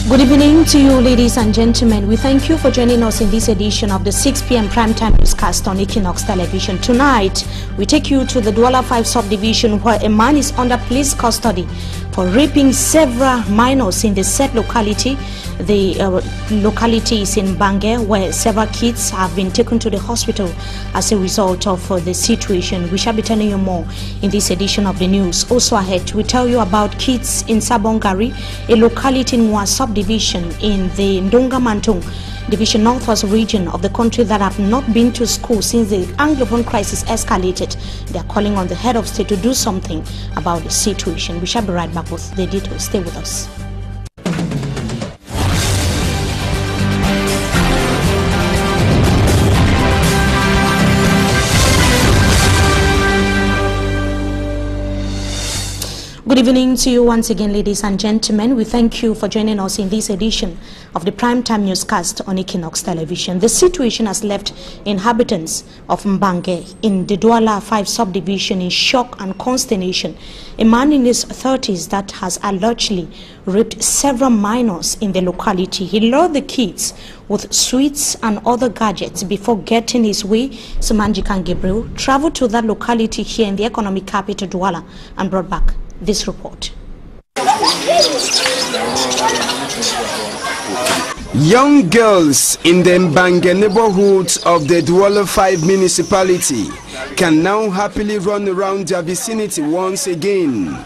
Good evening to you, ladies and gentlemen. We thank you for joining us in this edition of the 6 p.m. primetime newscast on Equinox Television. Tonight, we take you to the Douala 5 subdivision where a man is under police custody for raping several minors in the said locality. The locality is in Bange, where several kids have been taken to the hospital as a result of the situation. We shall be telling you more in this edition of the news. Also ahead, we tell you about kids in Sabongari, a locality in Wa subdivision in the Ndonga Mantung Division Northwest region of the country that have not been to school since the Anglophone crisis escalated. They are calling on the head of state to do something about the situation. We shall be right back with the details. Stay with us. Good evening to you once again, ladies and gentlemen. We thank you for joining us in this edition of the primetime newscast on Equinox Television. The situation has left inhabitants of Mbange in the Douala 5 subdivision in shock and consternation. A man in his 30s that has allegedly raped several minors in the locality. He lured the kids with sweets and other gadgets before getting his way. Sumanjikan Gabriel traveled to that locality here in the economic capital Douala and brought back this report. Young girls in the Mbange neighborhood of the Douala 5 municipality can now happily run around their vicinity once again.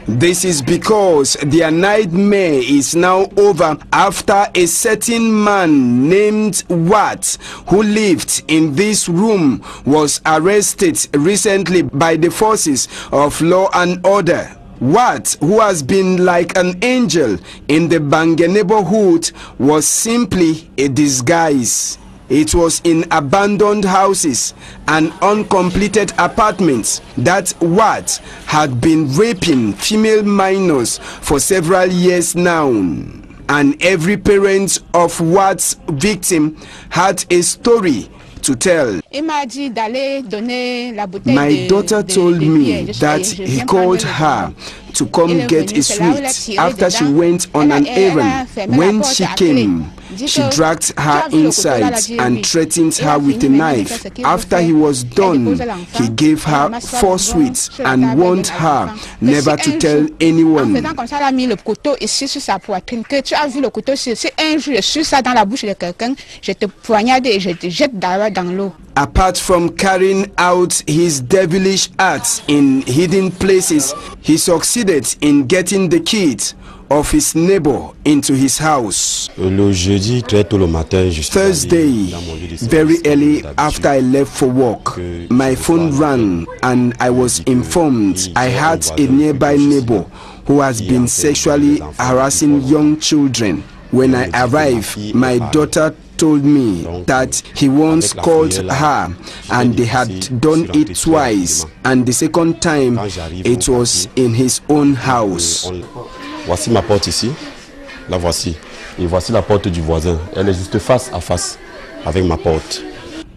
This is because their nightmare is now over after a certain man named Wat, who lived in this room, was arrested recently by the forces of law and order. Wat, who has been like an angel in the Bange neighborhood, was simply a disguise. It was in abandoned houses and uncompleted apartments that Wat had been raping female minors for several years now. And every parent of Wat's victim had a story to tell. My daughter told me that he called her to come get a sweet after she went on an errand. When she came, she dragged her inside and threatened her with a knife. After he was done, he gave her 4 sweets and warned her never to tell anyone. Apart from carrying out his devilish acts in hidden places, he succeeded in getting the kids of his neighbor into his house. Thursday, very early after I left for work, my phone rang and I was informed I had a nearby neighbor who has been sexually harassing young children. When I arrived, my daughter told me that he once called her and they had done it twice, and the second time it was in his own house. Voici ma porte ici, la voici, et voici la porte du voisin. Elle est juste face à face avec ma porte.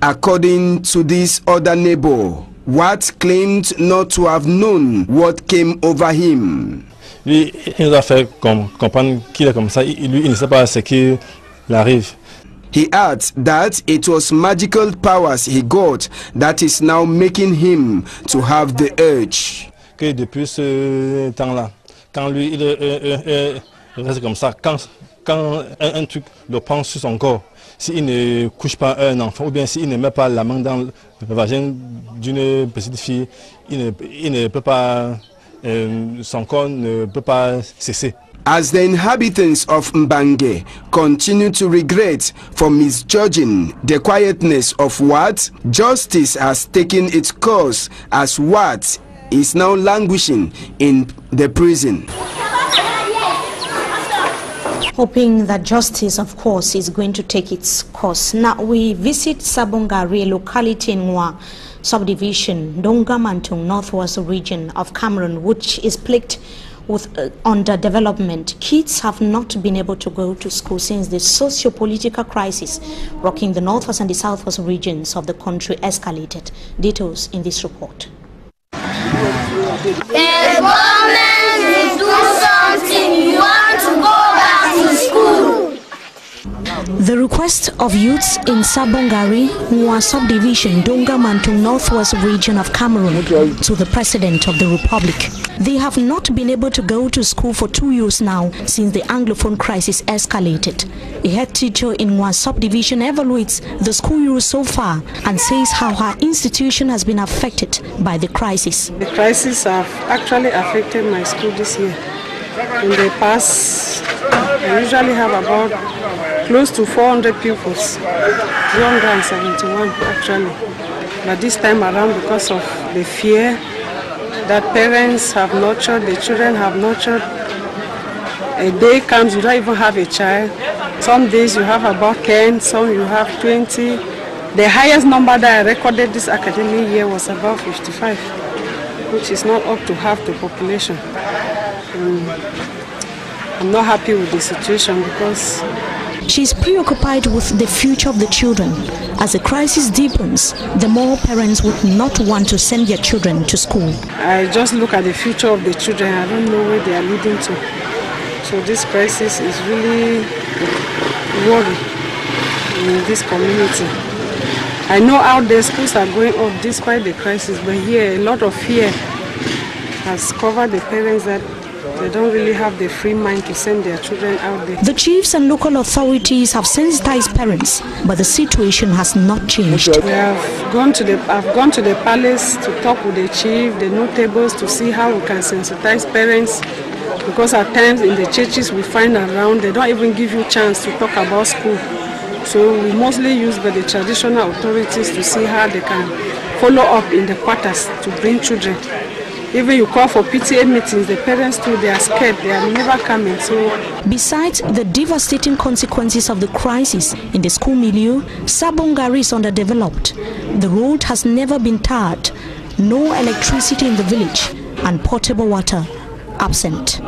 According to this other neighbor, Watt claimed not to have known what came over him. Lui, il nous a fait comprendre qu'il est comme ça. Lui, il ne sait pas ce qui arrive. He adds that it was magical powers he got that is now making him to have the urge. Que depuis ce temps-là, quand lui il reste comme ça, quand un truc le prend sur son corps, s'il ne couche pas un enfant ou bien s'il ne met pas la main dans le vagin d'une petite fille, il ne peut pas, son corps ne peut pas cesser. As the inhabitants of Mbange continue to regret for misjudging the quietness of Wat, justice has taken its course as Wat is now languishing in the prison. Hoping that justice, of course, is going to take its course. Now we visit Sabongari, locality in Wa subdivision, Ndonga-Mantung, northwest region of Cameroon, which is plagued with underdevelopment. Kids have not been able to go to school since the socio-political crisis rocking the northwest and the southwest regions of the country escalated. Details in this report. The government will do something. You want to go back to school. The request of youths in Sabongari, Nwa subdivision, Donga Mantung, northwest region of Cameroon, to the President of the Republic. They have not been able to go to school for 2 years now since the Anglophone crisis escalated. A head teacher in Nwa subdivision evaluates the school year so far and says how her institution has been affected by the crisis. The crisis have actually affected my school this year. In the past, I usually have about close to 400 pupils, 371 actually. But this time around, because of the fear that parents have nurtured, the children have nurtured, a day comes you don't even have a child. Some days you have about 10, some you have 20. The highest number that I recorded this academic year was about 55, which is not up to half the population. I'm not happy with the situation because she is preoccupied with the future of the children. As the crisis deepens, the more parents would not want to send their children to school. I just look at the future of the children. I don't know where they are leading to. So this crisis is really worrying in this community. I know out there schools are going up despite the crisis, but here a lot of fear has covered the parents that they don't really have the free mind to send their children out there. The chiefs and local authorities have sensitized parents, but the situation has not changed. I've gone to the palace to talk with the chief, the notables, to see how we can sensitize parents. Because at times in the churches we find around, they don't even give you a chance to talk about school. So we mostly use by the traditional authorities to see how they can follow up in the quarters to bring children. Even you call for PTA meetings, the parents too, they are scared, they are never coming. So, besides the devastating consequences of the crisis in the school milieu, Sabongari is underdeveloped. The road has never been tarred, no electricity in the village, and potable water absent.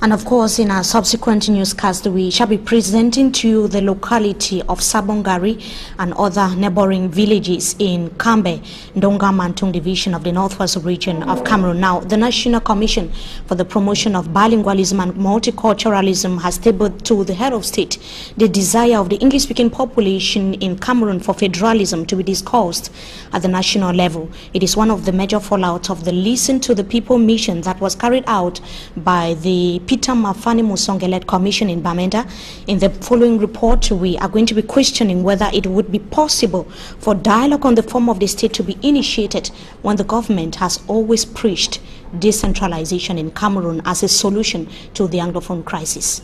And of course, in our subsequent newscast, we shall be presenting to you the locality of Sabongari and other neighboring villages in Kambe, Donga Mantung division of the northwest region of Cameroon. Now, the National Commission for the Promotion of Bilingualism and Multiculturalism has tabled to the head of state the desire of the English-speaking population in Cameroon for federalism to be discussed at the national level. It is one of the major fallouts of the Listen to the People mission that was carried out by the Peter Mafani Musonge-led commission in Bamenda. In the following report, we are going to be questioning whether it would be possible for dialogue on the form of the state to be initiated when the government has always preached decentralization in Cameroon as a solution to the Anglophone crisis.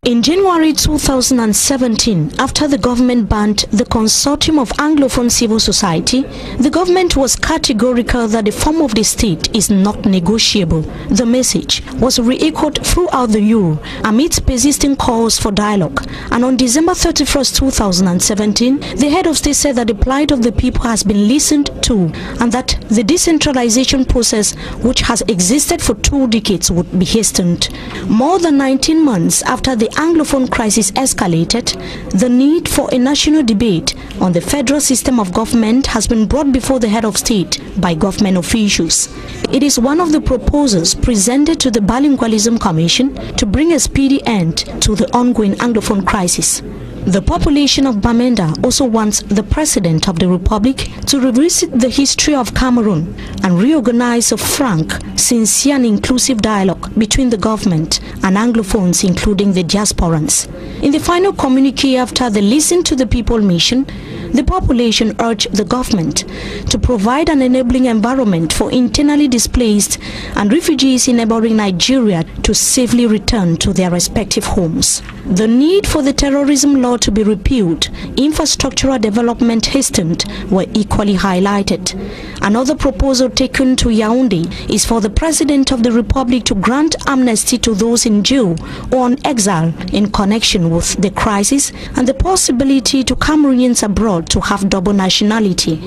In January 2017, after the government banned the consortium of Anglophone civil society, the government was categorical that the form of the state is not negotiable. The message was re-echoed throughout the year amidst persisting calls for dialogue. And on December 31st, 2017, the head of state said that the plight of the people has been listened to and that the decentralization process, which has existed for 2 decades, would be hastened. More than 19 months after the Anglophone crisis escalated, the need for a national debate on the federal system of government has been brought before the head of state by government officials. It is one of the proposals presented to the Bilingual Ism Commission to bring a speedy end to the ongoing Anglophone crisis. The population of Bamenda also wants the President of the Republic to revisit the history of Cameroon and reorganize a frank, sincere and inclusive dialogue between the government and Anglophones, including the diasporans. In the final communique after the Listen to the People mission, the population urged the government to provide an enabling environment for internally displaced and refugees in neighboring Nigeria to safely return to their respective homes. The need for the terrorism law to be repealed, infrastructural development hastened, were equally highlighted. Another proposal taken to Yaoundé is for the President of the Republic to grant amnesty to those in jail or on exile in connection with the crisis and the possibility to Cameroonians abroad to have double nationality.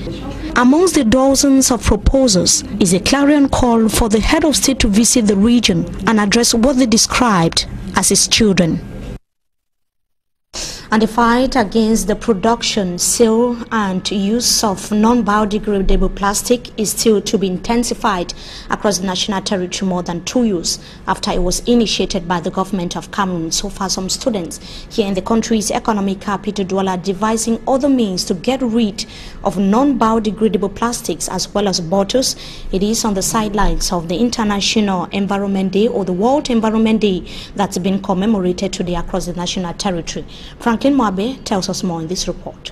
Amongst the dozens of proposals is a clarion call for the head of state to visit the region and address what they described as his children. And the fight against the production, sale and use of non-biodegradable plastic is still to be intensified across the national territory more than 2 years after it was initiated by the government of Cameroon. So far, some students here in the country's economic capital Douala are devising other means to get rid of non-biodegradable plastics as well as bottles. It is on the sidelines of the International Environment Day or the World Environment Day that's been commemorated today across the national territory. Franklin Mwabe tells us more in this report.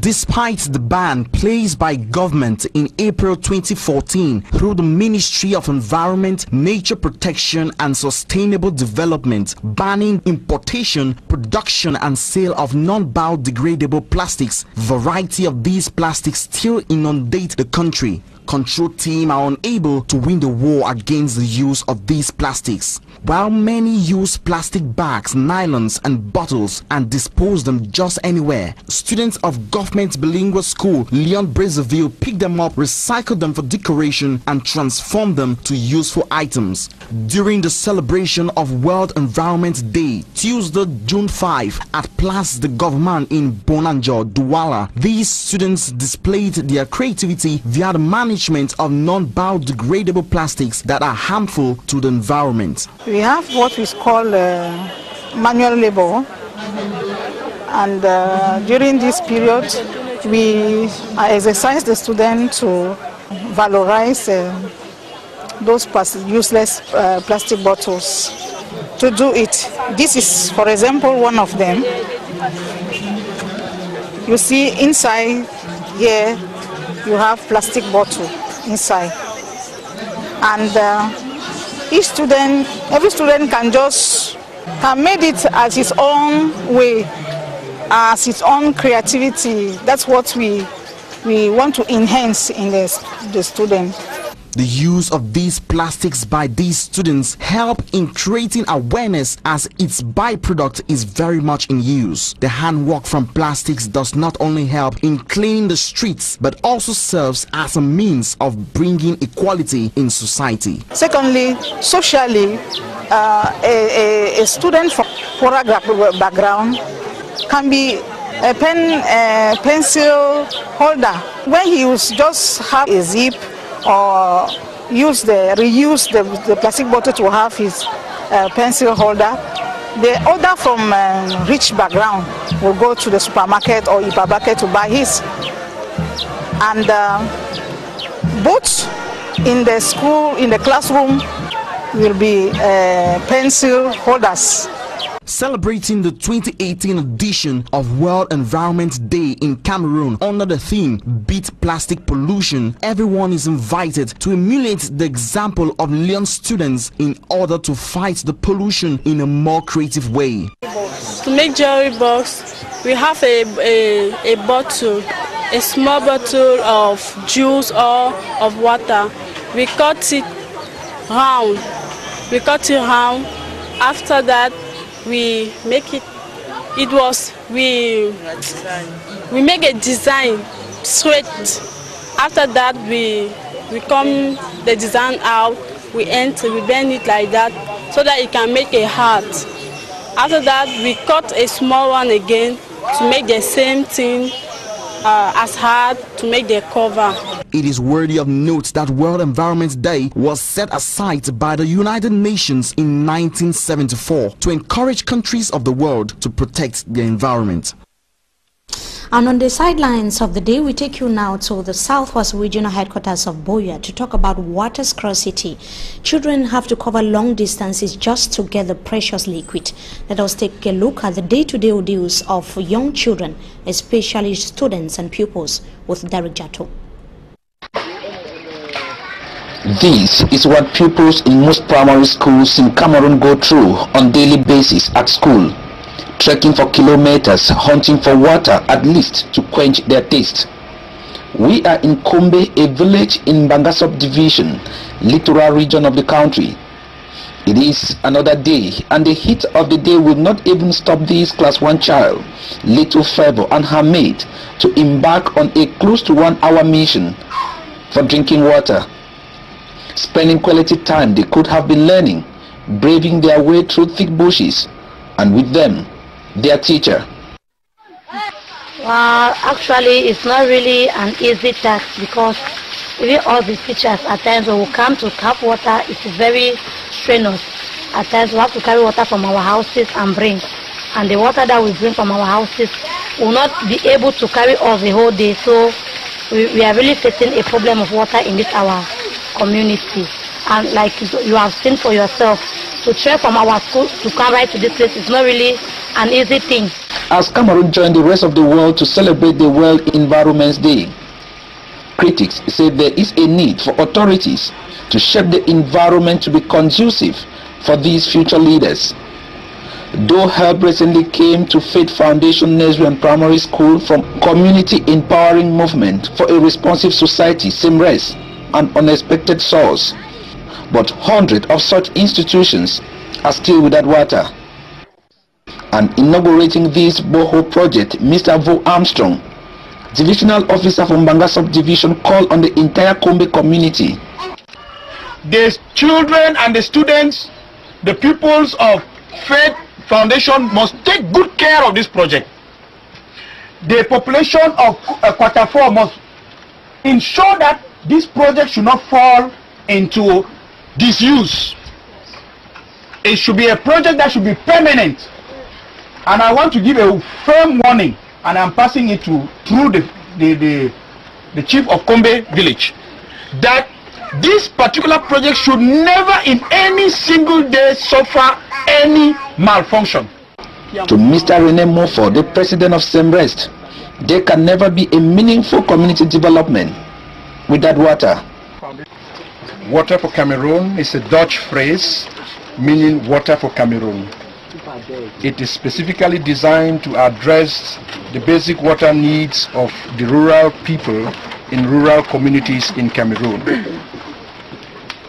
Despite the ban placed by government in April 2014 through the Ministry of Environment, Nature Protection and Sustainable Development, banning importation, production and sale of non-biodegradable plastics, variety of these plastics still inundate the country. Control team are unable to win the war against the use of these plastics. While many use plastic bags, nylons and bottles and dispose them just anywhere, students of government bilingual school Leon Brazzaville pick them up, recycle them for decoration and transform them to useful items. During the celebration of World Environment Day, Tuesday, June 5 at Place de Government in Bonanjo, Douala, these students displayed their creativity via the management of non-biodegradable plastics that are harmful to the environment. We have what we call manual labor, and during this period we exercise the students to valorize those useless plastic bottles. To do it, this is, for example, one of them. You see inside here you have plastic bottle inside, and every student can make it as his own way, as his own creativity. That's what we want to enhance in the student. The use of these plastics by these students help in creating awareness as its byproduct is very much in use. The handwork from plastics does not only help in cleaning the streets but also serves as a means of bringing equality in society. Secondly, socially, a student from poorer background can be a pencil holder when he was just have a zip, or reuse the plastic bottle to have his pencil holder. The other from rich background will go to the supermarket or hypermarket to buy his. And both in the school, in the classroom, will be pencil holders. Celebrating the 2018 edition of World Environment Day in Cameroon under the theme Beat Plastic Pollution, everyone is invited to emulate the example of Leon students in order to fight the pollution in a more creative way. To make jewelry box, we have a bottle, a small bottle of juice or of water. We cut it round. After that, we make it. We make a design straight. After that, we come the design out. We bend it like that so that it can make a heart. After that, we cut a small one again to make the same thing as hard to make the cover. It is worthy of note that World Environment Day was set aside by the United Nations in 1974 to encourage countries of the world to protect their environment. And on the sidelines of the day, we take you now to the Southwest Regional Headquarters of Boya to talk about water scarcity. Children have to cover long distances just to get the precious liquid. Let us take a look at the day-to-day ordeals of young children, especially students and pupils, with Derek Jato. This is what pupils in most primary schools in Cameroon go through on daily basis at school. Trekking for kilometers, hunting for water at least to quench their thirst. We are in Kombe, a village in Bangasop division, littoral region of the country. It is another day, and the heat of the day will not even stop this class 1 child, Little Favor, and her mate to embark on a close to 1 hour mission for drinking water. Spending quality time they could have been learning, braving their way through thick bushes, and with them, their teacher. Well, actually, it's not really an easy task because even all the teachers at times when we come to tap water, it's very strenuous. At times we have to carry water from our houses and bring. And the water that we bring from our houses will not be able to carry us the whole day. So we are really facing a problem of water in this our community. And like you have seen for yourself, to trek from our school to come right to this place is not really an easy thing. As Cameroon joined the rest of the world to celebrate the World Environment Day, critics say there is a need for authorities to shape the environment to be conducive for these future leaders. Though help recently came to Faith Foundation Nursery and Primary School from Community Empowering Movement for a Responsive Society, CMRES, an unexpected source. But hundreds of such institutions are still without water. And inaugurating this borehole project, Mr. Vo Armstrong, Divisional Officer from Banga Subdivision, called on the entire Kombe community. The children and the students, the pupils of Faith Foundation must take good care of this project. The population of Quarter 4 must ensure that this project should not fall into disuse. It should be a project that should be permanent. And I want to give a firm warning, and I'm passing it through the chief of Kombe village, that this particular project should never in any single day suffer any malfunction. To Mr. Rene Mofo, the president of CMRES, there can never be a meaningful community development without water. Water for Cameroon is a Dutch phrase meaning water for Cameroon. It is specifically designed to address the basic water needs of the rural people in rural communities in Cameroon.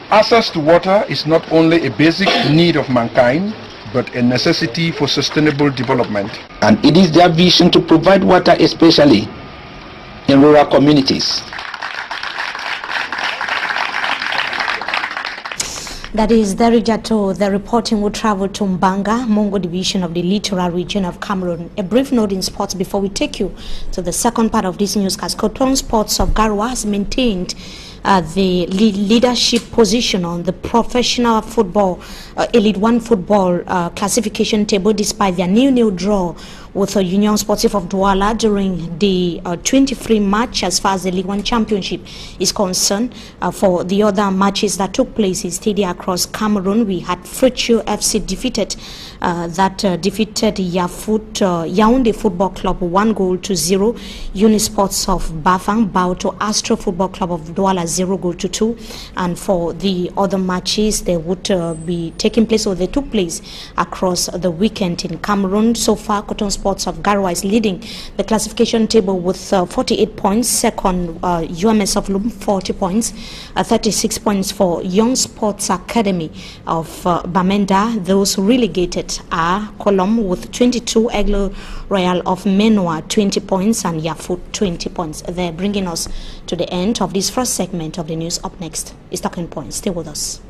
Access to water is not only a basic need of mankind, but a necessity for sustainable development. And it is their vision to provide water, especially in rural communities. That is Derijato. The reporting will travel to Mbanga, Mongo division of the littoral region of Cameroon. A brief note in sports before we take you to the second part of this newscast. Coton Sports of Garwa has maintained the leadership position on the professional football, Elite 1 football classification table despite their nil-nil draw with the Union Sportif of Douala during the 23 match as far as the League 1 Championship is concerned. For the other matches that took place in stadia across Cameroon, we had Fritio FC defeated Yaoundé Football Club 1-0. Unisports of Bafang bowed to Astro Football Club of Douala 0-2. And for the other matches, they would be taking place, or they took place across the weekend in Cameroon. So far, Coton Sports of Garwa is leading the classification table with 48 points. Second, UMS of Lum 40 points. 36 points for Young Sports Academy of Bamenda. Those relegated are Colomb with 22, Aigle Royal of Menua 20 points, and Yafut 20 points. They're bringing us to the end of this first segment of the news. Up next is Talking Points. Stay with us.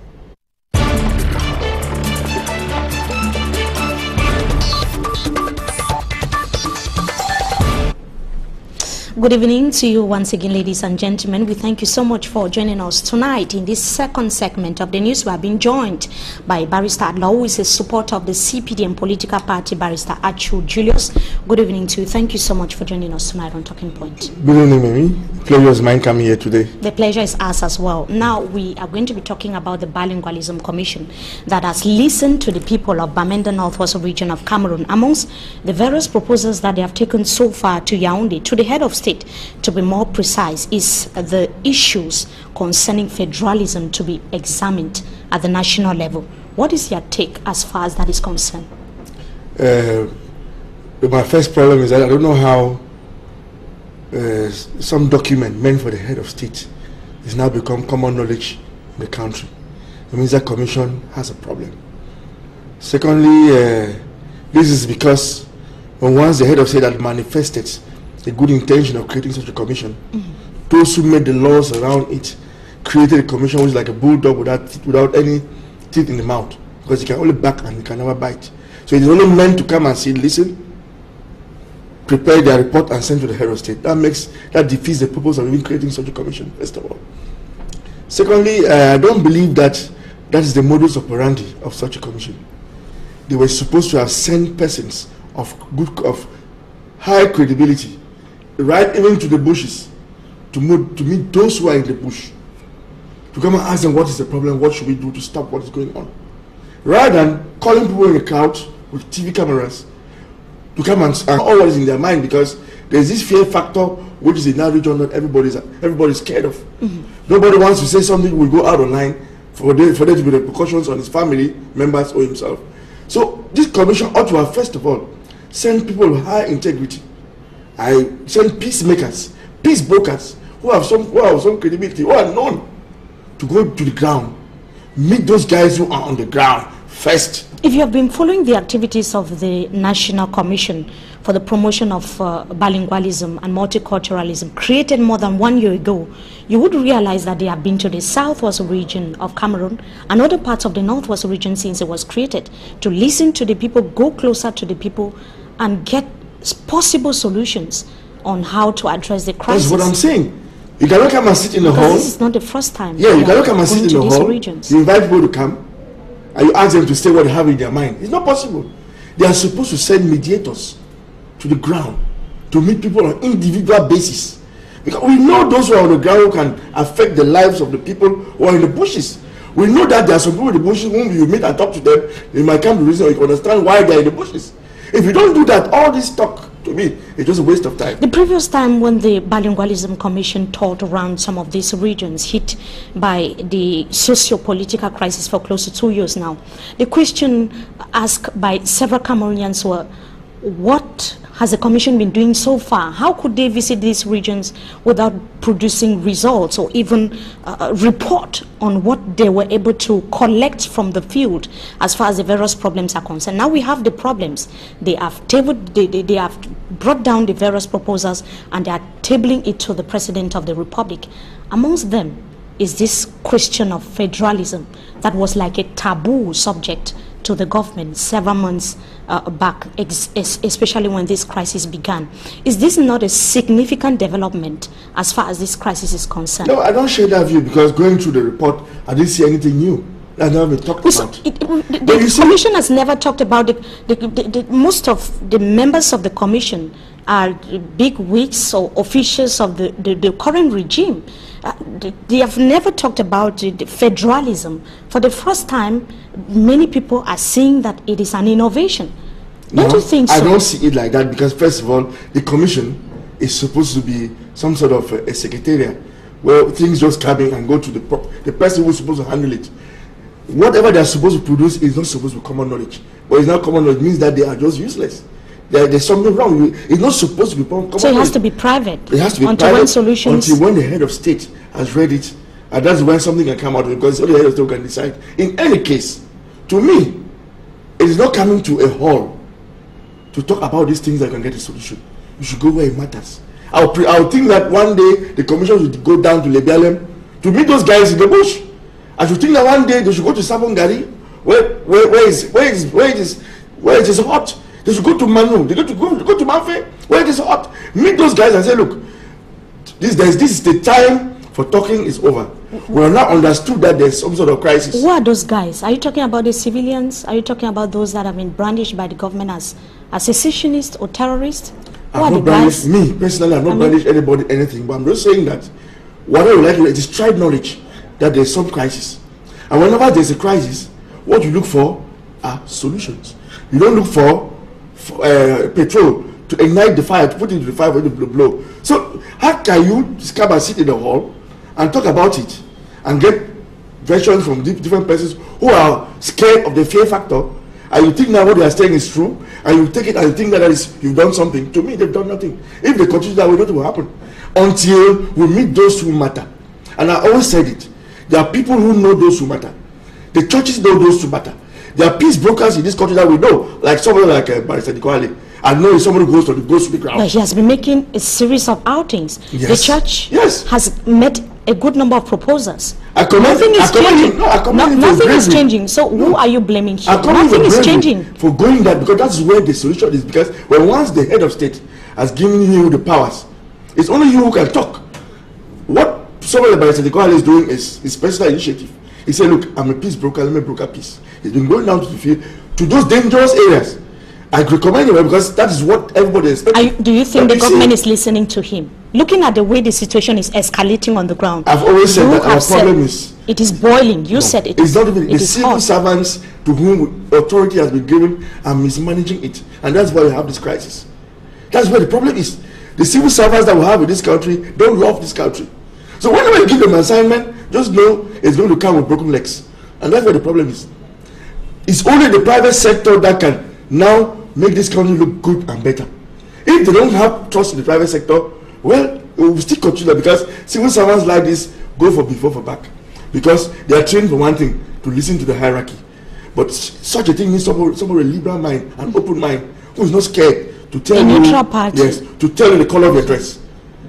Good evening to you once again, ladies and gentlemen. We thank you so much for joining us tonight in this second segment of the news. We have been joined by Barrister at Law, who is a supporter of the CPD and political party, Barrister ACHU, Julius. Good evening to you. Thank you so much for joining us tonight on Talking Point. Good evening, Mimi. Pleasure is mine coming here today. The pleasure is ours as well. Now we are going to be talking about the Bilingual Ism Commission that has listened to the people of Bamenda Northwest region of Cameroon. Amongst the various proposals that they have taken so far to Yaoundé, to the head of state, to be more precise, is the issues concerning federalism to be examined at the national level. What is your take as far as that is concerned? My first problem is that I don't know how some document meant for the head of state has now become common knowledge in the country. It means that commission has a problem. Secondly, this is because once the head of state had manifested the good intention of creating such a commission, those who made the laws around it created a commission which is like a bulldog without any teeth in the mouth, because you can only back and you can never bite. So it is only meant to come and say, listen, prepare their report and send to the head of state. That defeats the purpose of even creating such a commission, first of all. Secondly, I don't believe that is the modus operandi of such a commission. They were supposed to have sent persons of high credibility, right even to the bushes, to meet those who are in the bush, to come and ask them what is the problem, what should we do to stop what is going on, rather than calling people in the crowd with TV cameras to come and all what is in their mind, because there's this fear factor which is in that region that everybody's scared of. Nobody wants to say something will go out online for there to be repercussions on his family members or himself. So this commission ought to have, first of all, send people of high integrity. I send peacemakers, peace brokers who have some credibility, who are known to go to the ground, meet those guys who are on the ground first. If you have been following the activities of the National Commission for the Promotion of Bilingualism and Multiculturalism, created more than 1 year ago, you would realize that they have been to the southwest region of Cameroon and other parts of the northwest region since it was created, to listen to the people, go closer to the people, and get possible solutions on how to address the crisis. That's what I'm saying. You cannot come and sit in the hall. This is not the first time. Yeah, you cannot come and sit in the hall. Regions. You invite people to come, and you ask them to say what they have in their mind. It's not possible. They are supposed to send mediators to the ground to meet people on an individual basis, because we know those who are on the ground who can affect the lives of the people who are in the bushes. We know that there are some people in the bushes whom you meet and talk to them, they might come to reason or you can understand why they are in the bushes. If you don't do that, all this talk, to me, it's just a waste of time. The previous time when the Bilingualism Commission toured around some of these regions hit by the socio-political crisis for close to 2 years now, the question asked by several Cameroonians were, what has the Commission been doing so far? How could they visit these regions without producing results or even report on what they were able to collect from the field as far as the various problems are concerned? Now we have the problems. They have they have brought down the various proposals and they are tabling it to the President of the Republic. Amongst them is this question of federalism that was like a taboo subject to the government several months back, especially when this crisis began. Is this not a significant development as far as this crisis is concerned? No, I don't share that view, because going through the report, I didn't see anything new that never been talked about. The Commission has never talked about most of the members of the Commission are big wigs or officials of the current regime. They have never talked about the federalism. For the first time, many people are saying that it is an innovation. Don't you think so? I don't see it like that, because first of all, the Commission is supposed to be some sort of a secretariat where things just come in and go to the person who is supposed to handle it. Whatever they are supposed to produce is not supposed to be common knowledge. But it's not common knowledge, means that they are just useless. There's something wrong. It's not supposed to be common knowledge. So it has to be private. It has to be until private when solutions, until when the head of state has read it, and that's when something can come out of it, because only the head of state can decide. In any case, to me, it is not coming to a hall to talk about these things that can get a solution. You should go where it matters. I'll think that one day the Commission should go down to Lebialem to meet those guys in the bush. I should think that one day they should go to Sabongari, where it is hot. They should go to Manu. They go to Mafe, where it is hot. Meet those guys and say, look, this is the time for talking is over. We have now understood that there's some sort of crisis. Who are those guys? Are you talking about the civilians? Are you talking about those that have been brandished by the government as secessionists or terrorists? Who are the guys? Me, personally, I've not brandished anybody anything, but I'm just saying that whatever you like, it is tried knowledge that there's some crisis. And whenever there's a crisis, what you look for are solutions. You don't look for petrol to ignite the fire, to put into the fire for it to blow. So how can you come and sit in the hall and talk about it and get versions from different persons who are scared of the fear factor, and you think now what they are saying is true, and you take it and you think that you've done something? To me, they've done nothing. If they continue that way, nothing will happen until we meet those who matter. And I always said it. There are people who know those who matter. The churches know those who matter. There are peace brokers in this country that we know, like somebody like Barrister. I know somebody who goes to the ground. But he has been making a series of outings. Yes. The church has met a good number of proposals. Nothing is changing. So who are you blaming here? Nothing is changing. For going that, because that's where the solution is. Because once the head of state has given you the powers. It's only you who can talk. What somebody like Barrister is doing is his personal initiative. He said, look, I'm a peace broker, let me broker peace. He's been going down to the field, to those dangerous areas. I recommend him because that is what everybody expects. Do you think the government is listening to him? Looking at the way the situation is escalating on the ground. I've always said that our problem is... It is boiling. You said it. It's not even... The civil servants to whom authority has been given are mismanaging it. And that's why we have this crisis. That's where the problem is. The civil servants that we have in this country don't love this country. So whenever you give them an assignment, just know it's going to come with broken legs. And that's where the problem is. It's only the private sector that can now make this country look good and better. If they don't have trust in the private sector, well, we will still continue because civil servants like this go for before for back. Because they are trained for one thing, to listen to the hierarchy. But such a thing needs somebody with a liberal mind, an open mind, who is not scared to tell you, yes, to tell you the color of your dress.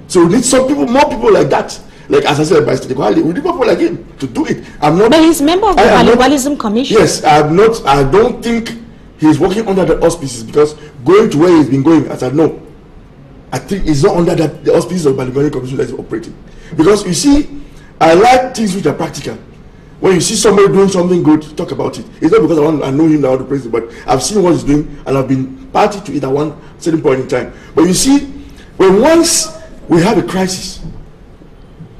So we need some people, more people like that. Like as I said, by State Equality, we need people like him to do it. I'm not. But he's member of the Bilingual Ism Commission. Yes, I'm not. I don't think he's working under the auspices because going to where he's been going, as I know, I think he's not under the auspices of Bilingual Ism Commission that is operating. Because you see, I like things which are practical. When you see somebody doing something good, talk about it. It's not because I know him now, the president, but I've seen what he's doing and I've been party to it at one certain point in time. But you see, when once we have a crisis,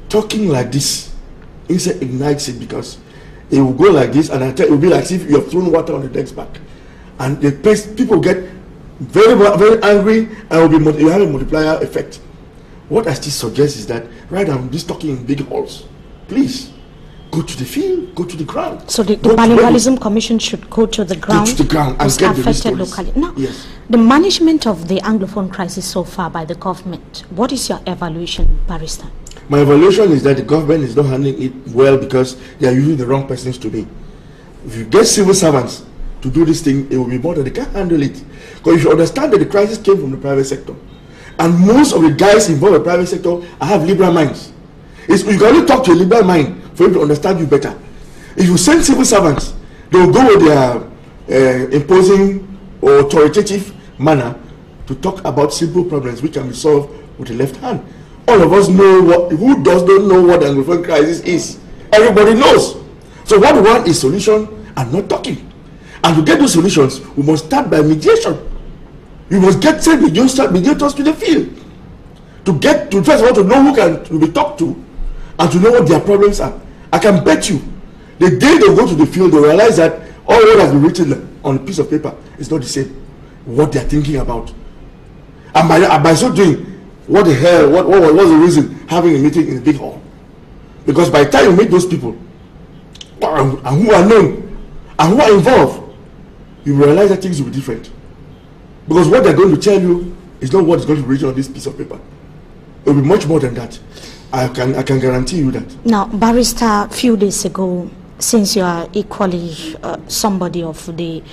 talking like this, inside ignites it because it will go like this, and it will be like as if you have thrown water on the deck's back, and the people get very, very angry, and you have a multiplier effect. What I still suggest is that rather than just talking in big halls, please go to the field, go to the ground. So the Bilingual Ism Commission should go to the ground. Go to the ground and get affected locally. Now, yes. The management of the Anglophone crisis so far by the government. What is your evaluation, Barrister? My evaluation is that the government is not handling it well because they are using the wrong persons to be. If you get civil servants to do this thing, it will be more that they can't handle it. Because if you understand that the crisis came from the private sector, and most of the guys involved in the private sector have liberal minds. You can only talk to a liberal mind for him to understand you better. If you send civil servants, they will go with their imposing or authoritative manner to talk about simple problems which can be solved with the left hand. All of us know who does not know what the Anglophone crisis is? Everybody knows. So what we want is solution and not talking. And to get those solutions, we must start by mediation. We must send mediators to the field. To first of all to know who can be talked to and to know what their problems are. I can bet you, the day they go to the field, they realize that all what has been written on a piece of paper is not the same. What they are thinking about. And by so doing, what the hell, what was the reason having a meeting in a big hall? Because by the time you meet those people, and who are known, and who are involved, you realize that things will be different. Because what they're going to tell you is not what is going to be written on this piece of paper. It will be much more than that. I can guarantee you that. Now, Barrister, a few days ago, since you are equally somebody of the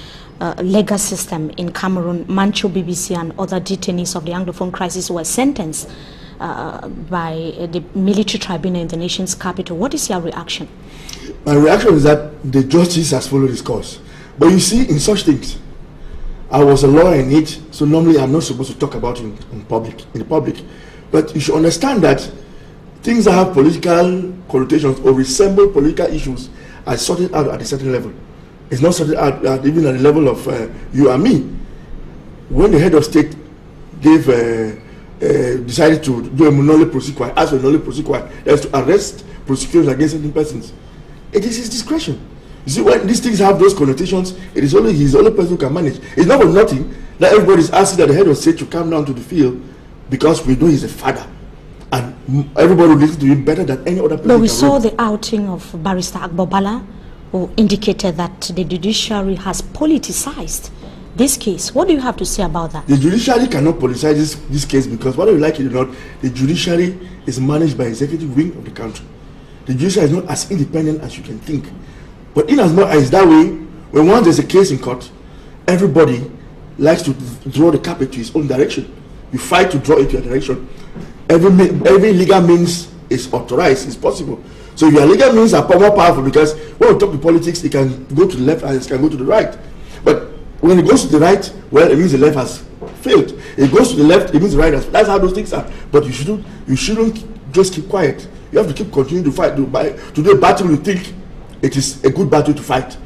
legal system in Cameroon, Mancho, BBC and other detainees of the Anglophone crisis were sentenced by the military tribunal in the nation's capital. What is your reaction? My reaction is that the justice has followed its course. But you see, in such things, I was a lawyer in it, so normally I'm not supposed to talk about it in the public. But you should understand that things that have political connotations or resemble political issues are sorted out at a certain level. It's not sorted out even at the level of you and me. When the head of state decided to do a monopoly prosequi, ask for a monopoly prosequi, that is to arrest prosecutors against certain persons, it is his discretion. You see, when these things have those connotations, it is only he's the only person who can manage. It's not for nothing that everybody is asking that the head of state to come down to the field because we know he's a father. And everybody will listen to him better than any other person. But we saw the outing of Barrister Agbobala, who indicated that the judiciary has politicized this case. What do you have to say about that? The judiciary cannot politicize this case because whether you like it or not, the judiciary is managed by the executive wing of the country. The judiciary is not as independent as you can think. But in as much as that way, when once there's a case in court, everybody likes to draw the carpet to his own direction. You fight to draw it to your direction. Every legal means is authorized, is possible. So your legal means are more powerful because when we talk to politics, it can go to the left and it can go to the right. But when it goes to the right, well, it means the left has failed. It goes to the left, it means right. That's how those things are. But you shouldn't just keep quiet. You have to keep continuing to fight. To do a battle you think it is a good battle to fight.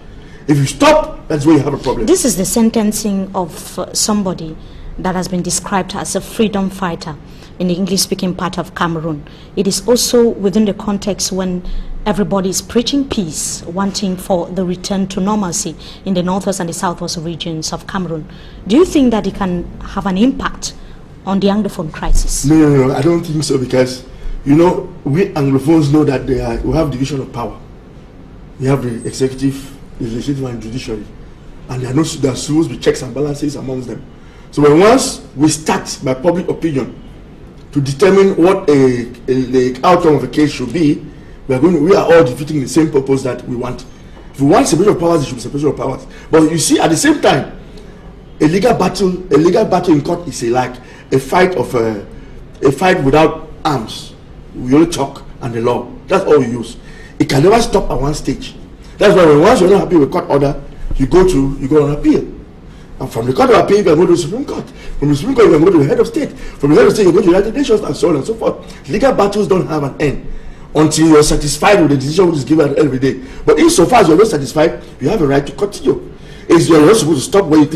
If you stop, that's where you have a problem. This is the sentencing of somebody that has been described as a freedom fighter in the English-speaking part of Cameroon. It is also within the context when everybody is preaching peace, wanting for the return to normalcy in the northwest and the southwest regions of Cameroon. Do you think that it can have an impact on the Anglophone crisis? No, I don't think so, because, you know, we Anglophones know that we have division of power. We have the executive, the legislative, and judiciary, and there are supposed to be checks and balances amongst them. So once we start by public opinion to determine what the outcome of a case should be, we are all defeating the same purpose that we want. If we want separation of powers, it should be separation of powers. But you see, at the same time, a legal battle in court is like a fight without arms. We only talk and the law. That's all we use. It can never stop at one stage. That's why once you're not happy with court order, you go on appeal. And from the Court of Appeal, you can go to the Supreme Court. From the Supreme Court, you can go to the head of state. From the head of state, you go to the United Nations, and so on and so forth. Legal battles don't have an end until you're satisfied with the decision which is given every day. But insofar as you're not satisfied, you have a right to continue. You're not supposed to stop when you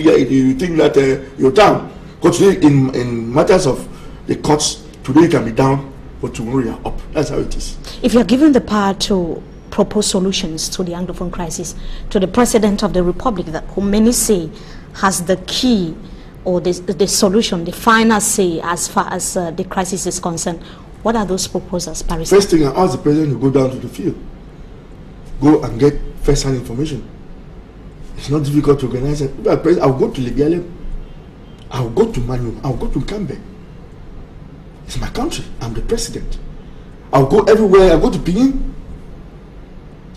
think that you're down. Continue in matters of the courts. Today you can be down, but tomorrow you're up. That's how it is. If you're given the power to propose solutions to the Anglophone crisis, to the President of the Republic, who many say has the key or the solution, the final say as far as the crisis is concerned, what are those proposals, Barrister? First thing, I ask the President to go down to the field. Go and get first-hand information. It's not difficult to organize it. I'll go to Libialem. I'll go to Manu. I'll go to Cambe. It's my country. I'm the President. I'll go everywhere. I'll go to Benin,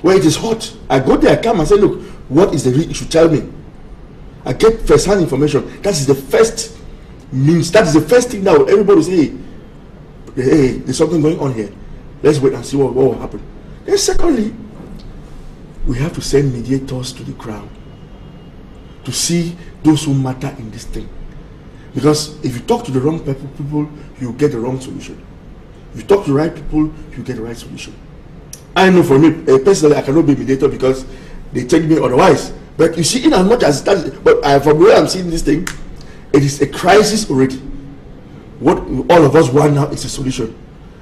where it is hot. I go there, I come and say, look, what is the real issue? Tell me. I get first-hand information. That is the first means. That is the first thing that everybody will say, hey, there's something going on here. Let's wait and see what will happen. Then secondly, we have to send mediators to the ground to see those who matter in this thing. Because if you talk to the wrong people, you get the wrong solution. If you talk to the right people, you get the right solution. I know for me, personally, I cannot be a mediator because they take me otherwise. But you see, in as much as that, but from where I'm seeing this thing, it is a crisis already. What all of us want now is a solution.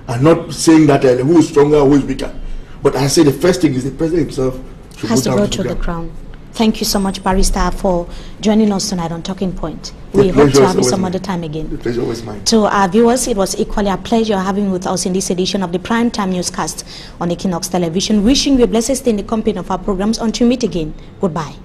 I'm not saying that who is stronger, who is weaker. But I say the first thing is the President himself should has go to go to the ground. Thank you so much, Barrister, for joining us tonight on Talking Point. We hope to have you some other time again. The pleasure was mine. To our viewers, it was equally a pleasure having with us in this edition of the Primetime Newscast on Equinox Television. Wishing you a blessed stay in the company of our programs. Until we meet again, goodbye.